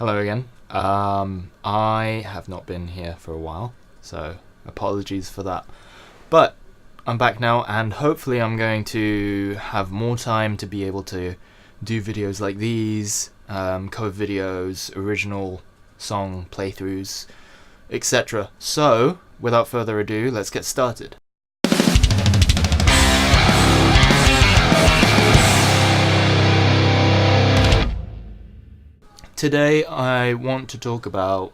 Hello again. I have not been here for a while, so apologies for that. But I'm back now, and hopefully I'm going to have more time to be able to do videos like these, cover videos, original song playthroughs, etc. So, without further ado, let's get started. Today I want to talk about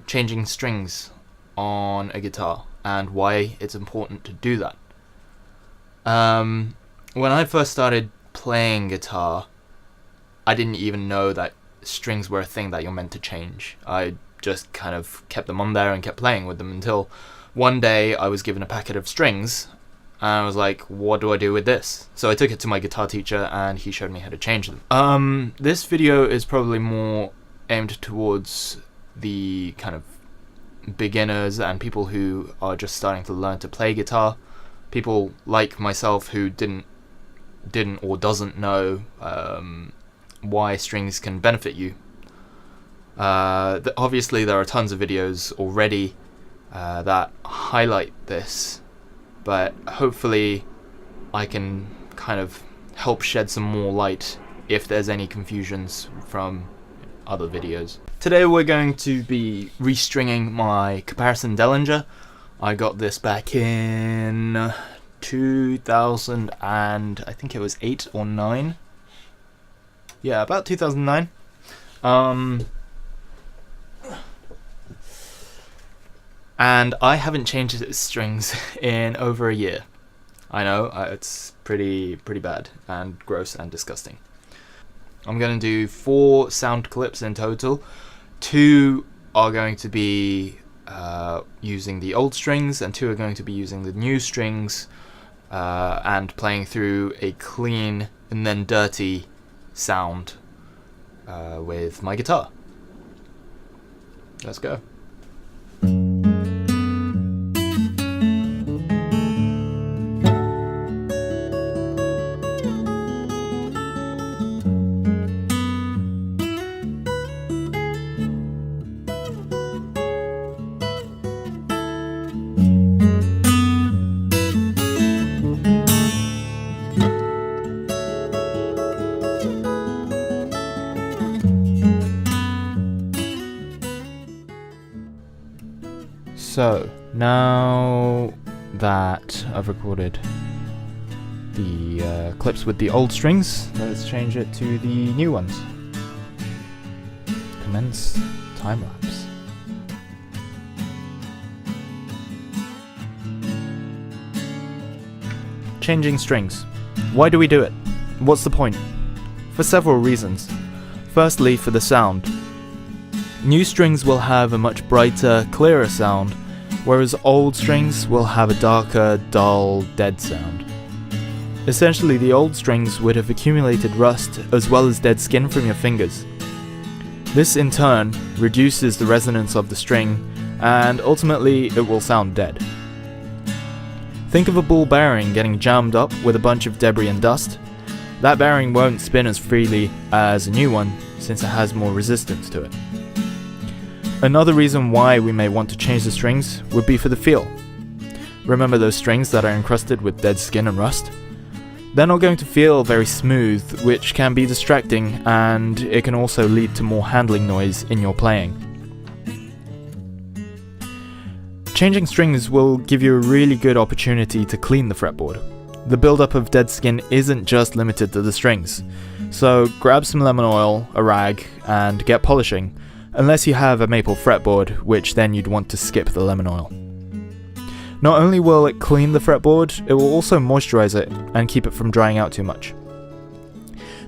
changing strings on a guitar and why it's important to do that. When I first started playing guitar, I didn't even know that strings were a thing that you're meant to change. I just kind of kept them on there and kept playing with them until one day I was given a packet of strings and I was like, what do I do with this? So I took it to my guitar teacher and he showed me how to change them. This video is probably more aimed towards the kind of beginners and people who are just starting to learn to play guitar. People like myself who didn't or doesn't know why strings can benefit you. Obviously there are tons of videos already that highlight this, but hopefully I can kind of help shed some more light if there's any confusions from other videos. Today we're going to be restringing my comparison Dellinger. I got this back in 2000 and I think it was 8 or 9. Yeah, about 2009. And I haven't changed its strings in over a year. I know, it's pretty bad and gross and disgusting. I'm going to do 4 sound clips in total. 2 are going to be using the old strings and 2 are going to be using the new strings and playing through a clean and then dirty sound with my guitar. Let's go. So, now that I've recorded the clips with the old strings, let's change it to the new ones. Commence time-lapse. Changing strings. Why do we do it? What's the point? For several reasons. Firstly, for the sound. New strings will have a much brighter, clearer sound, whereas old strings will have a darker, dull, dead sound. Essentially, the old strings would have accumulated rust as well as dead skin from your fingers. This in turn reduces the resonance of the string, and ultimately it will sound dead. Think of a ball bearing getting jammed up with a bunch of debris and dust. That bearing won't spin as freely as a new one, since it has more resistance to it. Another reason why we may want to change the strings would be for the feel. Remember those strings that are encrusted with dead skin and rust? They're not going to feel very smooth, which can be distracting, and it can also lead to more handling noise in your playing. Changing strings will give you a really good opportunity to clean the fretboard. The buildup of dead skin isn't just limited to the strings, so grab some lemon oil, a rag, and get polishing. Unless you have a maple fretboard, which then you'd want to skip the lemon oil. Not only will it clean the fretboard, it will also moisturize it and keep it from drying out too much.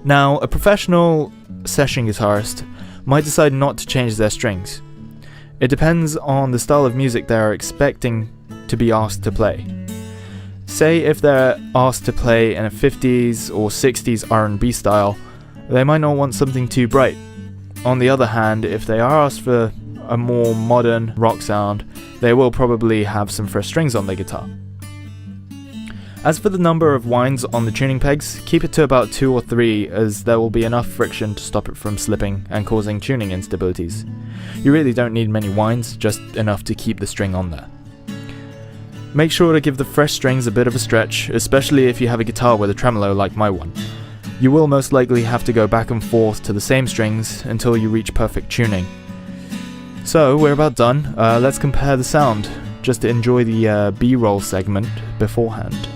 Now, a professional session guitarist might decide not to change their strings. It depends on the style of music they are expecting to be asked to play. Say if they're asked to play in a 50s or 60s R&B style, they might not want something too bright. On the other hand, if they are asked for a more modern rock sound, they will probably have some fresh strings on their guitar. As for the number of winds on the tuning pegs, keep it to about 2 or 3, as there will be enough friction to stop it from slipping and causing tuning instabilities. You really don't need many winds, just enough to keep the string on there. Make sure to give the fresh strings a bit of a stretch, especially if you have a guitar with a tremolo like my one. You will most likely have to go back and forth to the same strings until you reach perfect tuning. So we're about done. Let's compare the sound, just to enjoy the B-roll segment beforehand.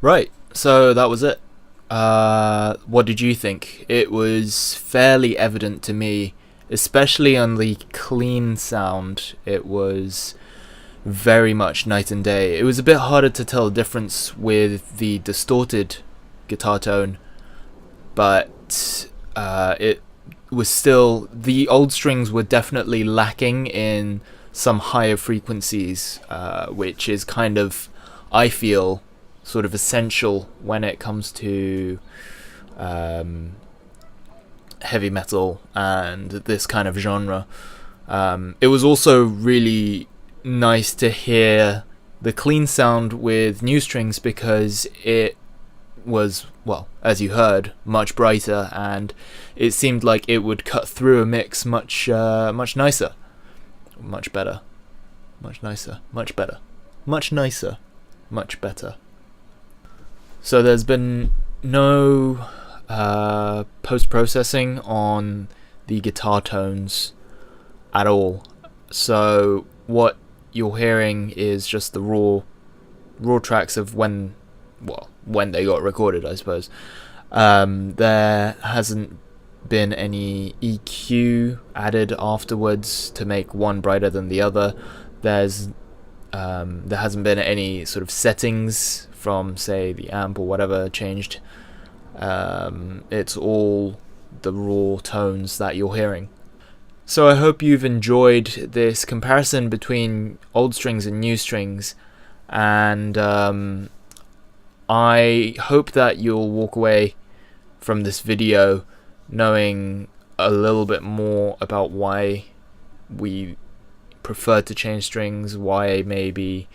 Right, so that was it. What did you think? It was fairly evident to me, especially on the clean sound. It was very much night and day. It was a bit harder to tell the difference with the distorted guitar tone, but it was still, the old strings were definitely lacking in some higher frequencies, which is kind of, I feel, sort of essential when it comes to heavy metal and this kind of genre. It was also really nice to hear the clean sound with new strings, because it was, well, as you heard, much brighter, and it seemed like it would cut through a mix much nicer, much better, much nicer, much better, much nicer, much better. So there's been no post-processing on the guitar tones at all. So what you're hearing is just the raw tracks of when they got recorded, I suppose. There hasn't been any EQ added afterwards to make one brighter than the other. There hasn't been any sort of settings from, say, the amp or whatever changed. It's all the raw tones that you're hearing. So I hope you've enjoyed this comparison between old strings and new strings, and I hope that you'll walk away from this video knowing a little bit more about why we prefer to change strings, why maybe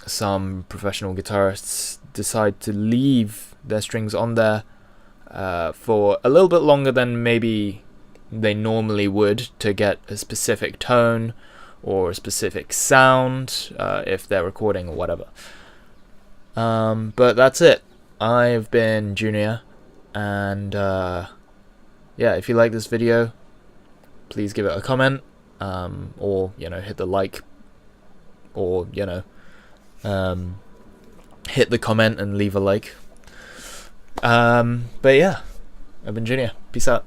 some professional guitarists decide to leave their strings on there, for a little bit longer than maybe they normally would to get a specific tone or a specific sound if they're recording or whatever. But that's it. I've been Junya, and yeah, if you like this video, please give it a comment, or hit the like, or hit the comment and leave a like. But yeah, I've been Junya. Peace out.